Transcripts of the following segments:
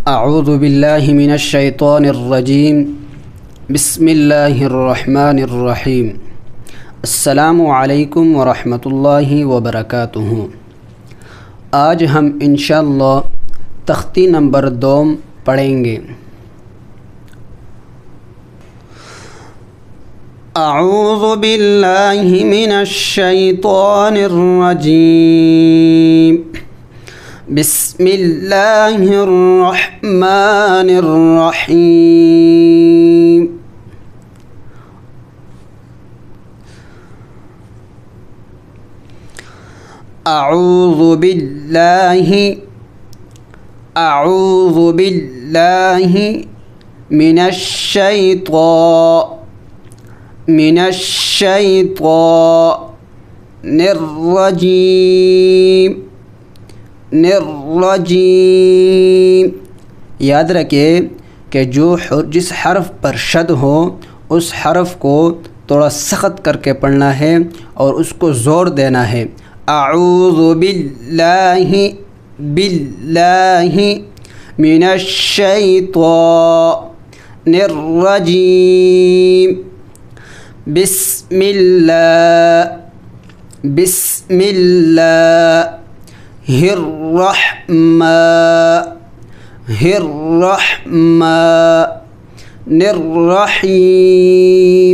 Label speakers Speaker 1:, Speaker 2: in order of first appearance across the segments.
Speaker 1: अऊज़ु बिल्लाहि मिनश शैतानिर रजीम। बिस्मिल्लाहिर रहमानिर रहीम। अस्सलामु अलैकुम व रहमतुल्लाहि व बरकातुहू। आज हम इंशाअल्लाह तख्ती नंबर 2 पढ़ेंगे। अऊज़ु बिल्लाहि मिनश शैतानिर रजीम। बिस्मिल्लाहिर रहमानिर रहीम। अऊज़ु बिल्लाहि मिनश शैतानिर रजीम। याद रखिए कि जिस हर्फ पर शद हो उस हर्फ को थोड़ा सख्त करके पढ़ना है और उसको ज़ोर देना है। अऊज़ु बिल्लाहि मिनश शैतानिर रजीम। बिस्मिल्लाहिर रहमानिर रहीम।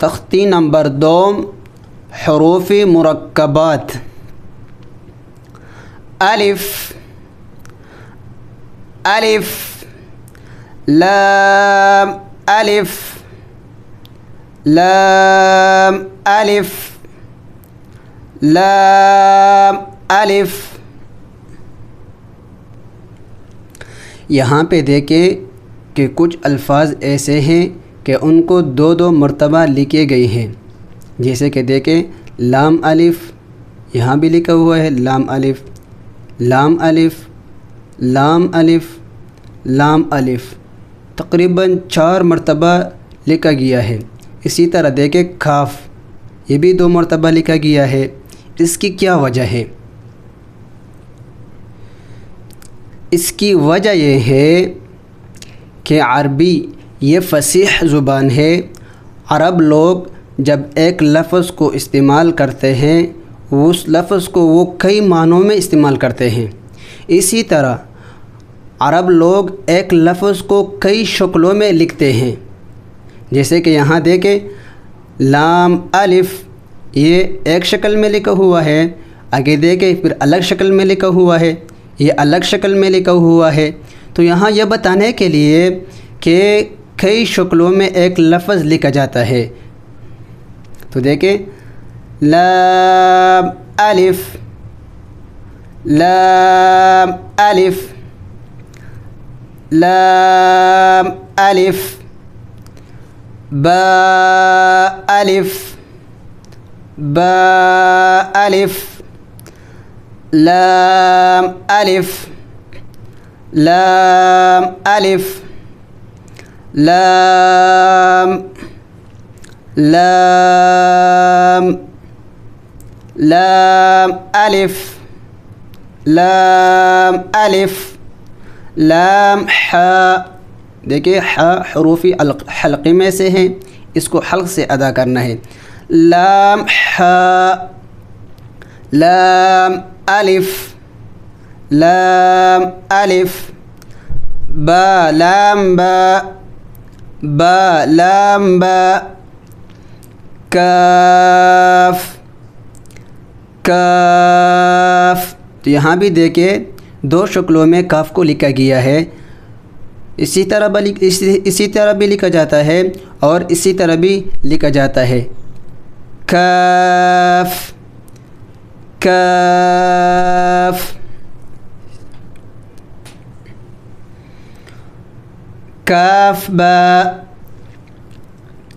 Speaker 1: तख्ती नंबर 2 हुरूफ़ मुरक्कबात। अलिफ लाम अलिफ। यहाँ पे देखें कि कुछ अल्फाज ऐसे हैं कि उनको दो मरतबा लिखे गए हैं। जैसे कि देखें लाम अलिफ, यहाँ भी लिखा हुआ है लाम अलिफ, लाम अलिफ, लाम अलिफ, लाम अलिफ, तकरीबन 4 मरतबा लिखा गया है। इसी तरह देखें खाफ, ये भी 2 मरतबा लिखा गया है। इसकी क्या वजह है? इसकी वजह यह है कि अरबी ये फसीह ज़ुबान है। अरब लोग जब एक लफ्ज़ को इस्तेमाल करते हैं उस लफ्ज़ को वो कई मानों में इस्तेमाल करते हैं। इसी तरह अरब लोग एक लफ्ज़ को कई शक्लों में लिखते हैं। जैसे कि यहाँ देखें लाम अलिफ, ये एक शक्ल में लिखा हुआ है। आगे देखें फिर अलग शक्ल में लिखा हुआ है, ये अलग शक्ल में लिखा हुआ है। तो यहाँ यह बताने के लिए कि कई शक्लों में एक लफ्ज़ लिखा जाता है। तो देखें लाम अलिफ, लाम अलिफ, लाम अलिफ, बा अलिफ, बा अलिफ, लाम अलिफ, लाम अलिफ, लाम लाम लाम अलिफ, लाम अलिफ, लाम हा। देखिए हा हुरूफ़ हल्क़ी में से है, इसको हल्क़ से अदा करना है। लाम हा, लाम अलिफ, लाम अलिफ, बा लाम बा, बा लाम बा, काफ काफ। तो यहाँ भी देखिए 2 शक्लों में काफ को लिखा गया है। इसी तरह भी लिखा जाता है और इसी तरह भी लिखा जाता है। काफ काफ, काफ बा,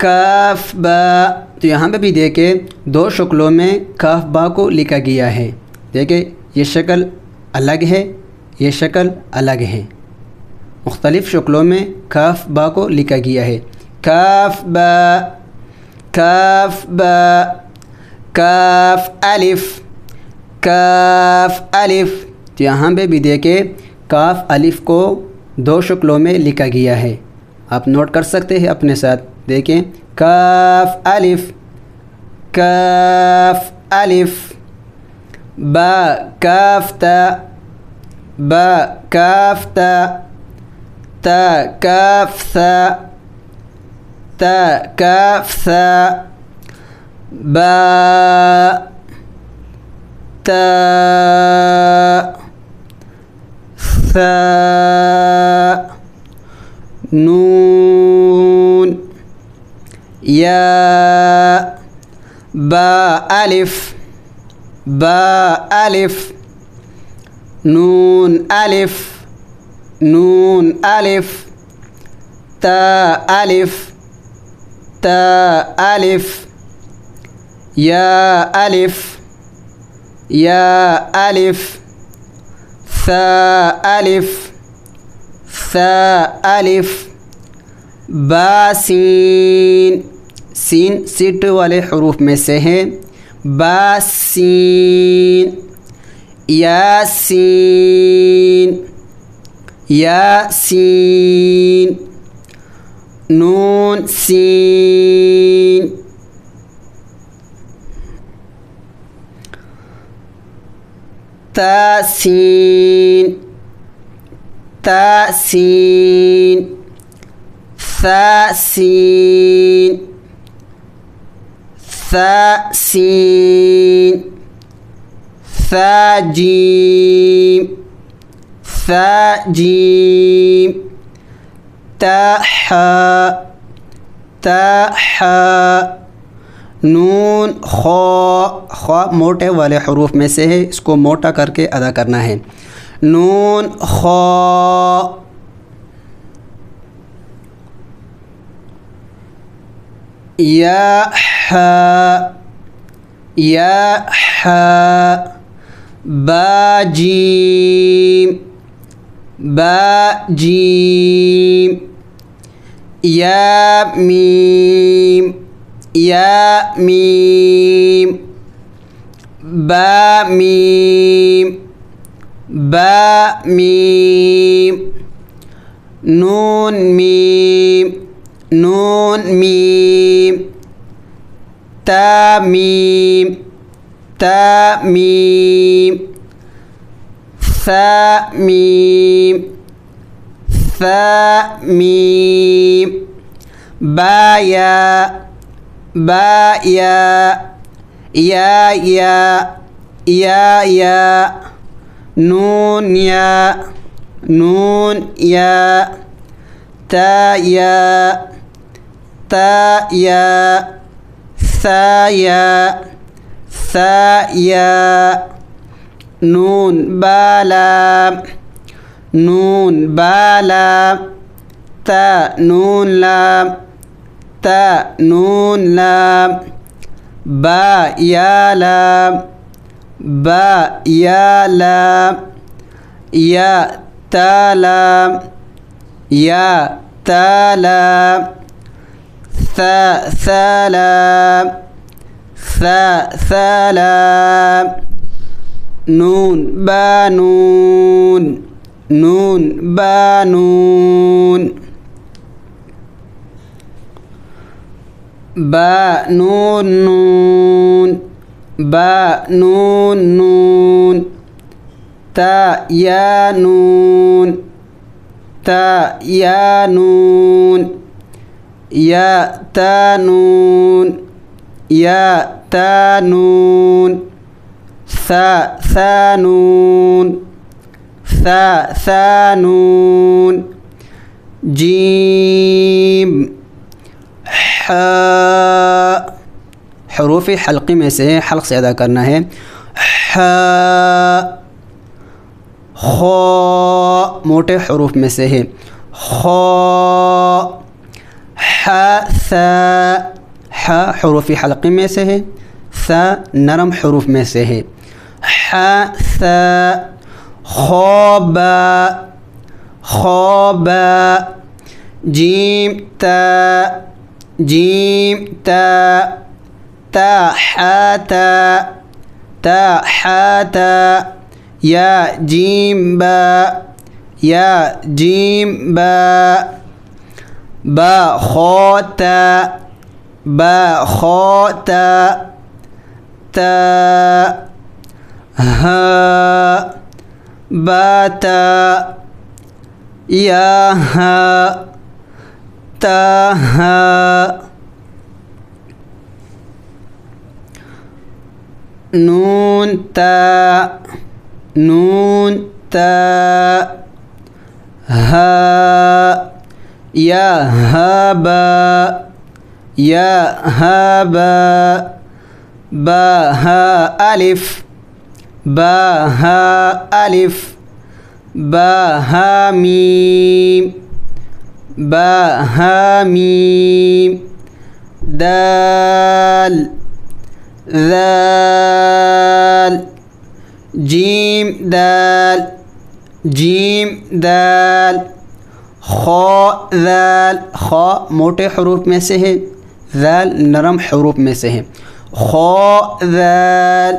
Speaker 1: काफ बा। तो यहाँ पे भी देखें 2 शक्लों में काफ बा को लिखा गया है। देखें ये शक्ल अलग है, ये शक्ल अलग है। मुख्तलिफ़ शक्लों में काफ बा को लिखा गया है। काफ बा, काफ बा, काफ अलिफ, काफ अलिफ। तो यहाँ पे भी देखें काफ अलिफ को दो शक्लों में लिखा गया है, आप नोट कर सकते हैं अपने साथ। देखें काफ अलिफ, काफ अलिफ। बा काफ ता, बा काफ ता, ता काफ सा, ता काफ सा। बा ता सा नून या। बा अलिफ, बा अलिफ। नून अलिफ, नून अलिफ। ता अलिफ, ता अलिफ। या अलिफ, या अलिफ। सा अलिफ, सा अलिफ। बा सीन, सीन सिट वाले हरूफ में से है। बा सीन। यासीन, यासीन। नून सीन। तासीन, तासीन। सासीन, सासीन। साजीम, साजीम। ताहा, ताहा। नून खौ, खौ मोटे वाले हरूफ में से है, इसको मोटा करके अदा करना है। नून खौ। या हा, या हा। बाजीम, बाजीम। या मीम, या मीम। बा मीम, बा मीम। नून मीम, नून मीम। ता मीम, ता मीम। सा मीम, सा मीम। बाया, बाया। या या, या या। नून या, नून या। ता या, ता या। सा या, सा या। नून बालाम, नून बालाम। ता नून लाम, ता नून लाम। बा या लाम, बा या लाम। या ता लाम, या ता लाम। सा सलाम, सा सलाम। नून बानून, नून बानून। बा नून नून, बा नून नून। ता या नून, ता या नून। या ता नून, या ता नून। सा सा नून, सा सा नून। जीम हा। हरूफ हल्क़ी में से हल्क़ से अदा करना है। हा। खौ मोटे हरूफ में से है। खौ। हा सा, हा हरूफ हल्क़ी में से है। सा नरम हरूफ में से है। हा सा। खौबा, खौबा। जीम ता, जीम ता। ता हा ता, تا حا تا يا جيم با يا جيم با با خا تا با خا تا تا ها با تا يا ها تا ها نون تا نون تا ها يا هابا يا هابا با ها ألف با ها ألف با ها ميم با ها ميم دال ذال جيم دال جيم دال خا ذال خا موٹے حروف میں سے ہے ذال نرم حروف میں سے ہے خا ذال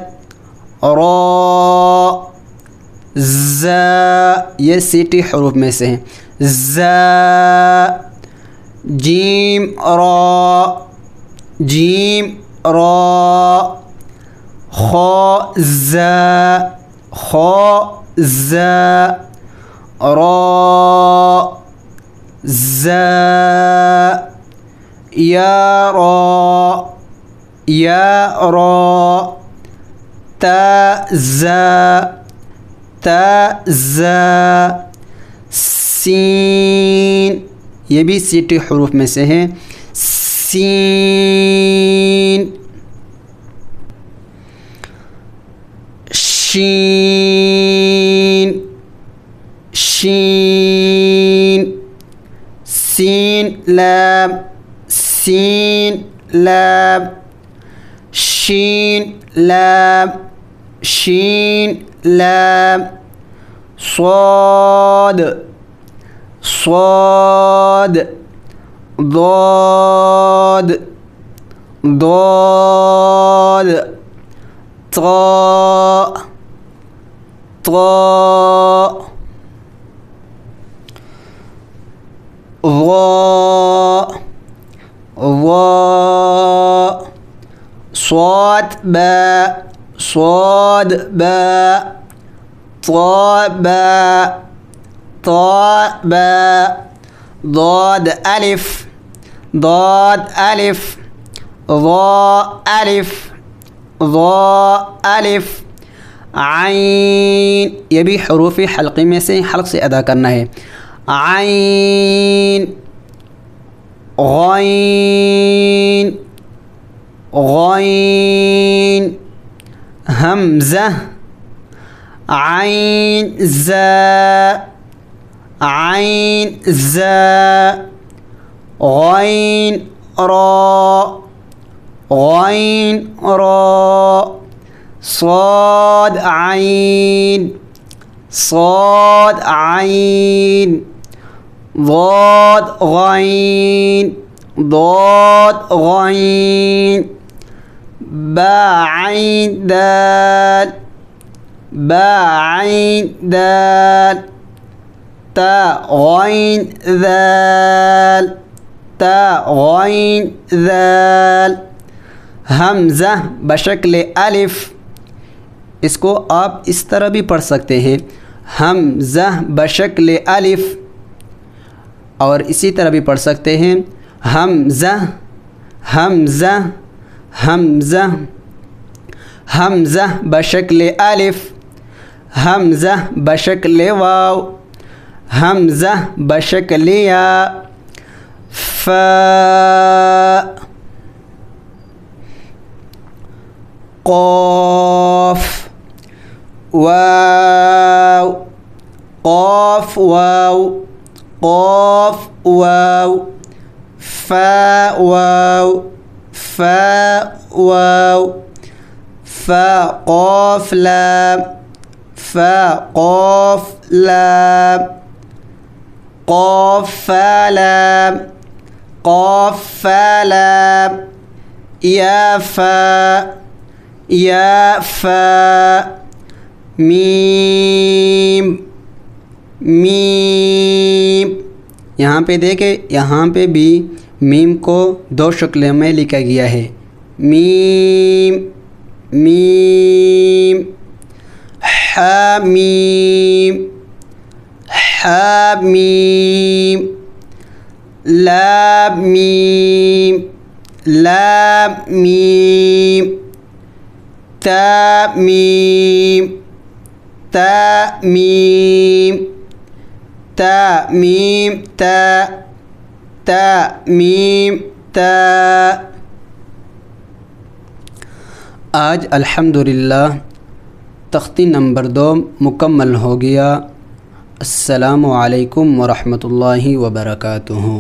Speaker 1: را زا یہ سیٹی حروف میں سے ہے زا جیم را جیم را خا زا خا زا را زا یا را تا زا تا زا سین یہ بھی سیٹی حروف میں سے ہے سین شین شين سين لام سين لام شين لام شين لام صاد صاد ضاد ضاد طاء طاء ضاء ضاء صاد باء صاد باء طاء باء طاء باء ضاد ألف ضاد ألف ضاء ألف ضاء ألف عين ये भी हरूफ हल्क़ी में से हल्क़ से अदा करना है عين غين غين همزة عين زا عين زا غين را غين را صاد عين صاد عين ضاد غين ضاد غين با عين دال با عين دال تا غين ذال تا غين ذال हमज़ा बशक्ल अलिफ इसको आप इस तरह भी पढ़ सकते हैं हमज़ा बशक्ल अलिफ और इसी तरह भी पढ़ सकते हैं हमज़ा हमज़ा हमज़ा हमज़ा बशक्ल अलिफ हमज़ा बशक्ल वाव हमज़ा बशक्ल या फा قاف واو قاف واو قاف واو فاء واو فاء واو فاء قاف لام فاء قاف لام قاف فاء لام قاف فاء لام يا فاء या फ़ा मीम मीम। यहाँ पे देखें, यहाँ पे भी मीम को दो शक्लों में लिखा गया है, मीम मीम। हामीम हामीम। लाम मीम लाम मीम। ता मीम ता मीम ता मीम ता मीम ता। आज अल्हम्दुलिल्लाह तख्ती नंबर 2 मुकम्मल हो गया। अस्सलामु अलैकुम व रहमतुल्लाहि व बरकातुहू।